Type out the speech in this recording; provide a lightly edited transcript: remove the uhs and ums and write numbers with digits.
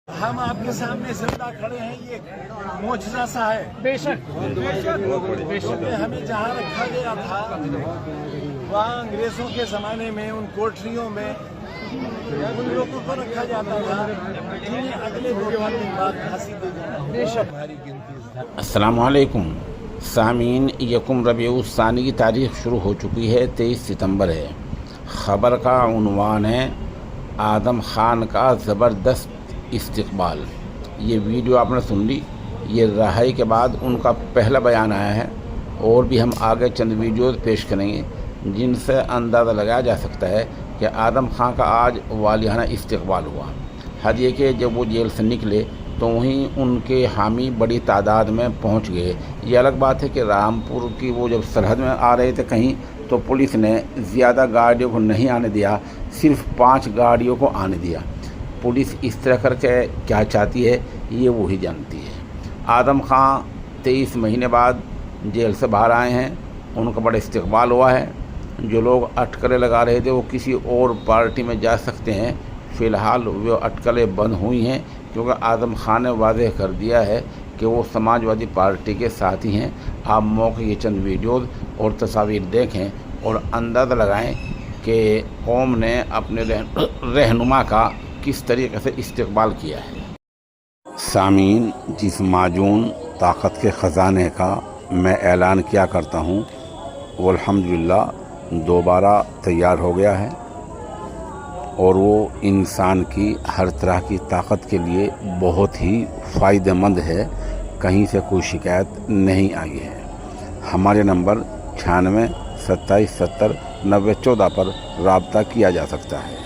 हम आपके सामने जिंदा खड़े हैं, ये मोजज़ा सा है। बेशक क्योंकि हमें जहाँ रखा गया था वहाँ अंग्रेजों के ज़माने में उन कोठरियों में उन लोगों को रखा जाता था जिन्हें अगले 2-3 दिन बाद फांसी दी जाती। बेशक भारी गिनती। अस्सलामु अलैकुम सामीन, यकुम रबीउल सानी की तारीख़ शुरू हो चुकी है, 23 सितंबर है। ख़बर का उन्वान है आदम ख़ान का ज़बरदस्त इस्तिक़बाल। ये वीडियो आपने सुन ली, ये रहाई के बाद उनका पहला बयान आया है और भी हम आगे चंद वीडियोज़ पेश करेंगे जिनसे अंदाज़ा लगाया जा सकता है कि आदम ख़ान का आज वालियाना इस्तिक़बाल हुआ। हद ये कि जब वो जेल से निकले तो वहीं उनके हामी बड़ी तादाद में पहुंच गए। ये अलग बात है कि रामपुर की वो जब सरहद में आ रहे थे कहीं, तो पुलिस ने ज़्यादा गाड़ियों को नहीं आने दिया, सिर्फ 5 गाड़ियों को आने दिया। पुलिस इस तरह करके क्या चाहती है ये वही जानती है। आदम ख़ान 23 महीने बाद जेल से बाहर आए हैं, उनका बड़ा इस्तिक़बाल हुआ है। जो लोग अटकलें लगा रहे थे वो किसी और पार्टी में जा सकते हैं, फ़िलहाल वो अटकलें बंद हुई हैं क्योंकि आदम ख़ान ने वाज़ेह कर दिया है कि वो समाजवादी पार्टी के साथ ही हैं। आप मौके के चंद वीडियोज़ और तस्वीर देखें और अंदाज़ा लगाएं कि कौम ने अपने रहनुमा का किस तरीके से इस्तिक़बाल किया है। सामीन, जिस माजून ताकत के ख़जाने का मैं ऐलान किया करता हूँ वो अल्हम्दुलिल्लाह दोबारा तैयार हो गया है और वो इंसान की हर तरह की ताकत के लिए बहुत ही फ़ायदेमंद है। कहीं से कोई शिकायत नहीं आई है। हमारे नंबर 96 27 70 90 14 पर रब्ता किया जा सकता है।